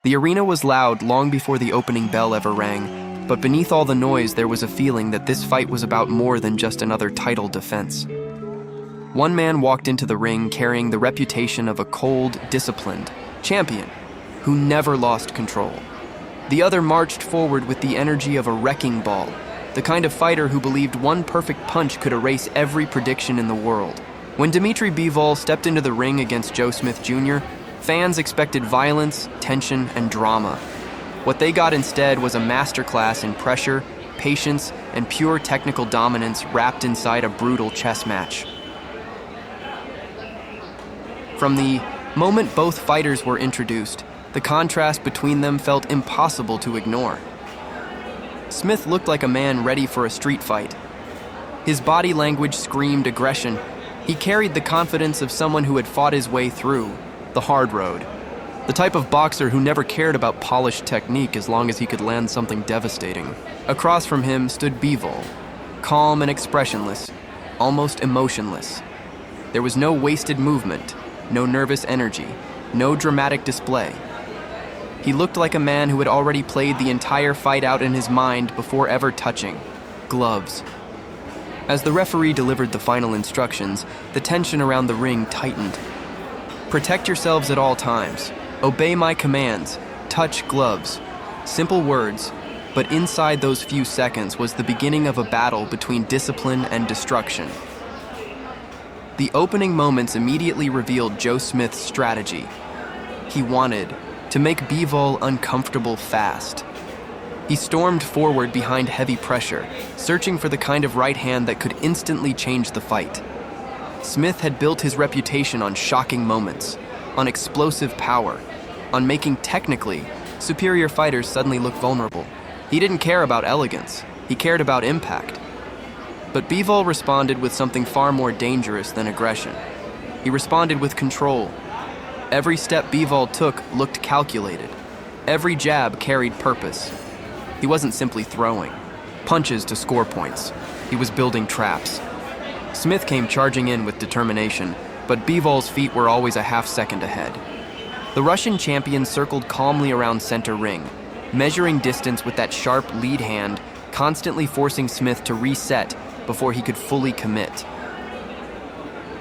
The arena was loud long before the opening bell ever rang, but beneath all the noise there was a feeling that this fight was about more than just another title defense. One man walked into the ring carrying the reputation of a cold, disciplined champion who never lost control. The other marched forward with the energy of a wrecking ball, the kind of fighter who believed one perfect punch could erase every prediction in the world. When Dmitry Bivol stepped into the ring against Joe Smith Jr., fans expected violence, tension, and drama. What they got instead was a masterclass in pressure, patience, and pure technical dominance wrapped inside a brutal chess match. From the moment both fighters were introduced, the contrast between them felt impossible to ignore. Smith looked like a man ready for a street fight. His body language screamed aggression. He carried the confidence of someone who had fought his way through the hard road. The type of boxer who never cared about polished technique as long as he could land something devastating. Across from him stood Bivol, calm and expressionless, almost emotionless. There was no wasted movement, no nervous energy, no dramatic display. He looked like a man who had already played the entire fight out in his mind before ever touching gloves. As the referee delivered the final instructions, the tension around the ring tightened. Protect yourselves at all times. Obey my commands. Touch gloves. Simple words, but inside those few seconds was the beginning of a battle between discipline and destruction. The opening moments immediately revealed Joe Smith's strategy. He wanted to make Bivol uncomfortable fast. He stormed forward behind heavy pressure, searching for the kind of right hand that could instantly change the fight. Smith had built his reputation on shocking moments, on explosive power, on making technically superior fighters suddenly look vulnerable. He didn't care about elegance, he cared about impact. But Bivol responded with something far more dangerous than aggression. He responded with control. Every step Bivol took looked calculated. Every jab carried purpose. He wasn't simply throwing punches to score points. He was building traps. Smith came charging in with determination, but Bivol's feet were always a half second ahead. The Russian champion circled calmly around center ring, measuring distance with that sharp lead hand, constantly forcing Smith to reset before he could fully commit.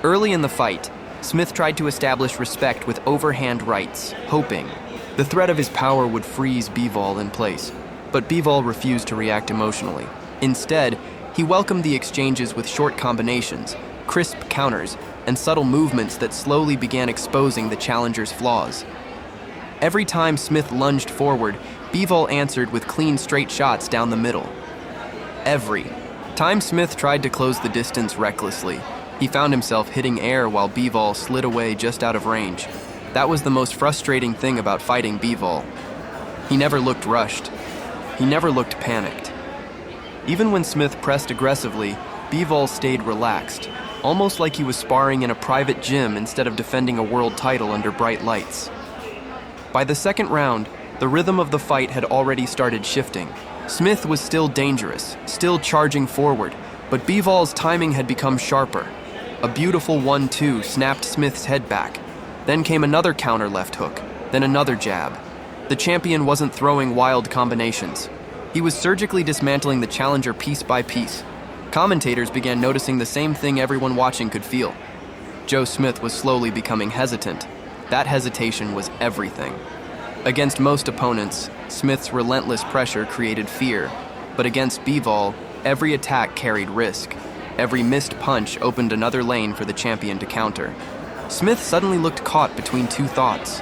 Early in the fight, Smith tried to establish respect with overhand rights, hoping the threat of his power would freeze Bivol in place. But Bivol refused to react emotionally. Instead, he welcomed the exchanges with short combinations, crisp counters, and subtle movements that slowly began exposing the challenger's flaws. Every time Smith lunged forward, Bivol answered with clean, straight shots down the middle. Every time Smith tried to close the distance recklessly, he found himself hitting air while Bivol slid away just out of range. That was the most frustrating thing about fighting Bivol. He never looked rushed. He never looked panicked. Even when Smith pressed aggressively, Bivol stayed relaxed, almost like he was sparring in a private gym instead of defending a world title under bright lights. By the second round, the rhythm of the fight had already started shifting. Smith was still dangerous, still charging forward, but Bivol's timing had become sharper. A beautiful 1-2 snapped Smith's head back. Then came another counter left hook, then another jab. The champion wasn't throwing wild combinations. He was surgically dismantling the challenger piece by piece. Commentators began noticing the same thing everyone watching could feel. Joe Smith was slowly becoming hesitant. That hesitation was everything. Against most opponents, Smith's relentless pressure created fear, but against Bivol, every attack carried risk. Every missed punch opened another lane for the champion to counter. Smith suddenly looked caught between two thoughts.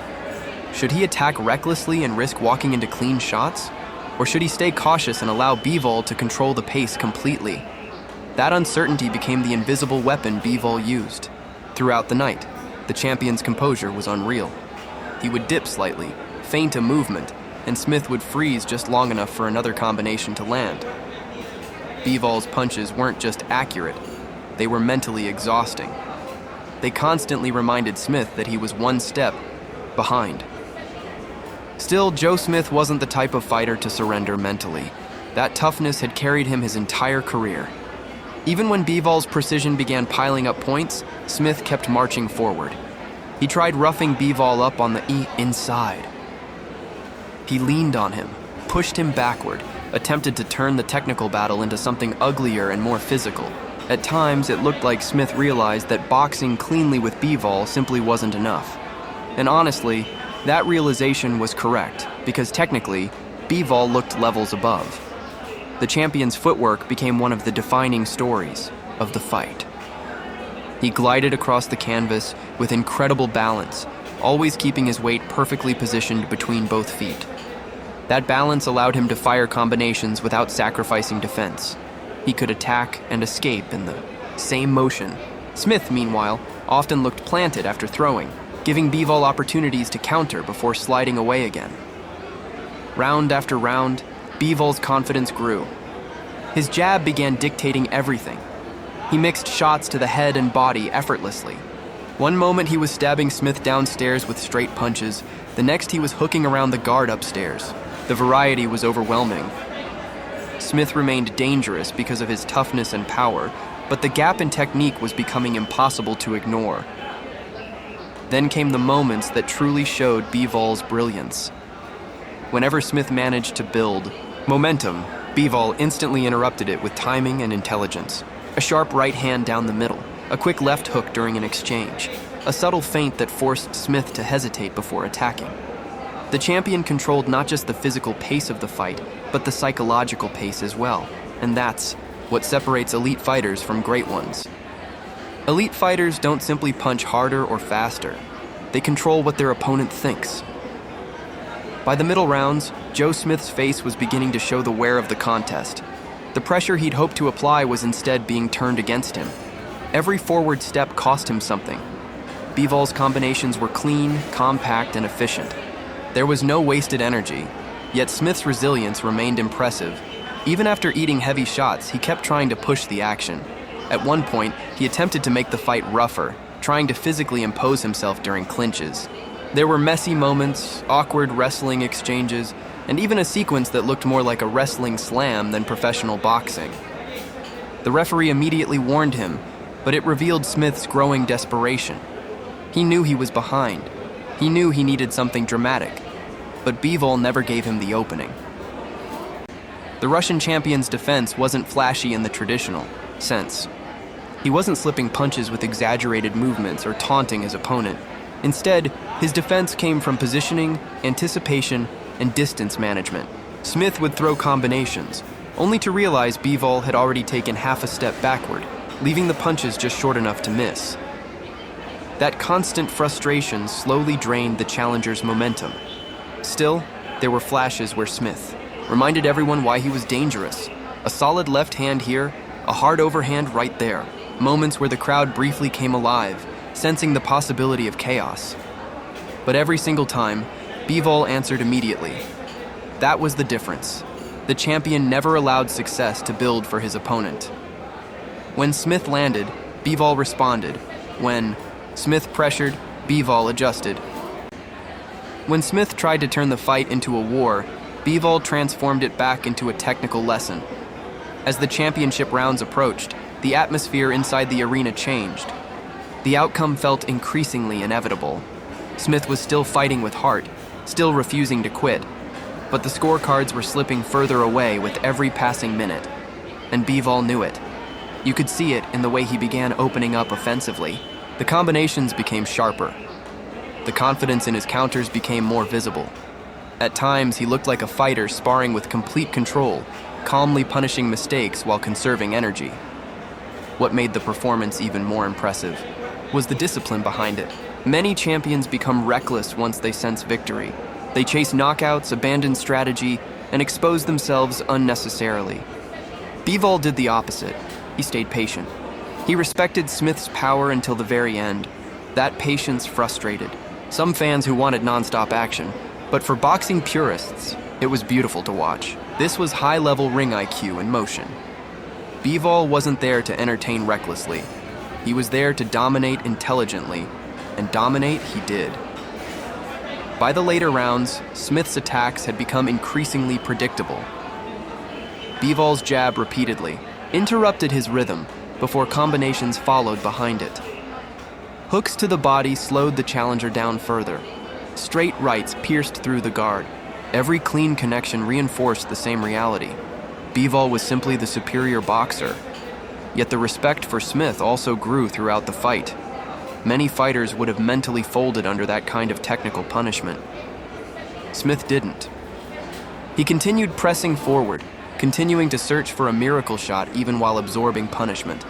Should he attack recklessly and risk walking into clean shots? Or should he stay cautious and allow Bivol to control the pace completely? That uncertainty became the invisible weapon Bivol used. Throughout the night, the champion's composure was unreal. He would dip slightly, feint a movement, and Smith would freeze just long enough for another combination to land. Bivol's punches weren't just accurate, they were mentally exhausting. They constantly reminded Smith that he was one step behind. Still, Joe Smith wasn't the type of fighter to surrender mentally. That toughness had carried him his entire career. Even when Bivol's precision began piling up points, Smith kept marching forward. He tried roughing Bivol up on the inside. He leaned on him, pushed him backward, attempted to turn the technical battle into something uglier and more physical. At times, it looked like Smith realized that boxing cleanly with Bivol simply wasn't enough. And honestly, that realization was correct, because technically, Bivol looked levels above. The champion's footwork became one of the defining stories of the fight. He glided across the canvas with incredible balance, always keeping his weight perfectly positioned between both feet. That balance allowed him to fire combinations without sacrificing defense. He could attack and escape in the same motion. Smith, meanwhile, often looked planted after throwing, giving Bivol opportunities to counter before sliding away again. Round after round, Bivol's confidence grew. His jab began dictating everything. He mixed shots to the head and body effortlessly. One moment he was stabbing Smith downstairs with straight punches, the next he was hooking around the guard upstairs. The variety was overwhelming. Smith remained dangerous because of his toughness and power, but the gap in technique was becoming impossible to ignore. Then came the moments that truly showed Bivol's brilliance. Whenever Smith managed to build momentum, Bivol instantly interrupted it with timing and intelligence. A sharp right hand down the middle, a quick left hook during an exchange, a subtle feint that forced Smith to hesitate before attacking. The champion controlled not just the physical pace of the fight, but the psychological pace as well, and that's what separates elite fighters from great ones. Elite fighters don't simply punch harder or faster. They control what their opponent thinks. By the middle rounds, Joe Smith's face was beginning to show the wear of the contest. The pressure he'd hoped to apply was instead being turned against him. Every forward step cost him something. Bivol's combinations were clean, compact, and efficient. There was no wasted energy, yet Smith's resilience remained impressive. Even after eating heavy shots, he kept trying to push the action. At one point, he attempted to make the fight rougher, trying to physically impose himself during clinches. There were messy moments, awkward wrestling exchanges, and even a sequence that looked more like a wrestling slam than professional boxing. The referee immediately warned him, but it revealed Smith's growing desperation. He knew he was behind. He knew he needed something dramatic, but Bivol never gave him the opening. The Russian champion's defense wasn't flashy in the traditional sense. He wasn't slipping punches with exaggerated movements or taunting his opponent. Instead, his defense came from positioning, anticipation, and distance management. Smith would throw combinations, only to realize Bivol had already taken half a step backward, leaving the punches just short enough to miss. That constant frustration slowly drained the challenger's momentum. Still, there were flashes where Smith reminded everyone why he was dangerous. A solid left hand here, a hard overhand right there. Moments where the crowd briefly came alive, sensing the possibility of chaos. But every single time, Bivol answered immediately. That was the difference. The champion never allowed success to build for his opponent. When Smith landed, Bivol responded. When Smith pressured, Bivol adjusted. When Smith tried to turn the fight into a war, Bivol transformed it back into a technical lesson. As the championship rounds approached, the atmosphere inside the arena changed. The outcome felt increasingly inevitable. Smith was still fighting with heart, still refusing to quit, but the scorecards were slipping further away with every passing minute, and Bivol knew it. You could see it in the way he began opening up offensively. The combinations became sharper. The confidence in his counters became more visible. At times, he looked like a fighter sparring with complete control, calmly punishing mistakes while conserving energy. What made the performance even more impressive was the discipline behind it. Many champions become reckless once they sense victory. They chase knockouts, abandon strategy, and expose themselves unnecessarily. Bivol did the opposite. He stayed patient. He respected Smith's power until the very end. That patience frustrated some fans who wanted nonstop action, but for boxing purists, it was beautiful to watch. This was high-level ring IQ in motion. Bivol wasn't there to entertain recklessly. He was there to dominate intelligently, and dominate he did. By the later rounds, Smith's attacks had become increasingly predictable. Bivol's jab repeatedly interrupted his rhythm before combinations followed behind it. Hooks to the body slowed the challenger down further. Straight rights pierced through the guard. Every clean connection reinforced the same reality. Bivol was simply the superior boxer. Yet the respect for Smith also grew throughout the fight. Many fighters would have mentally folded under that kind of technical punishment. Smith didn't. He continued pressing forward, continuing to search for a miracle shot even while absorbing punishment.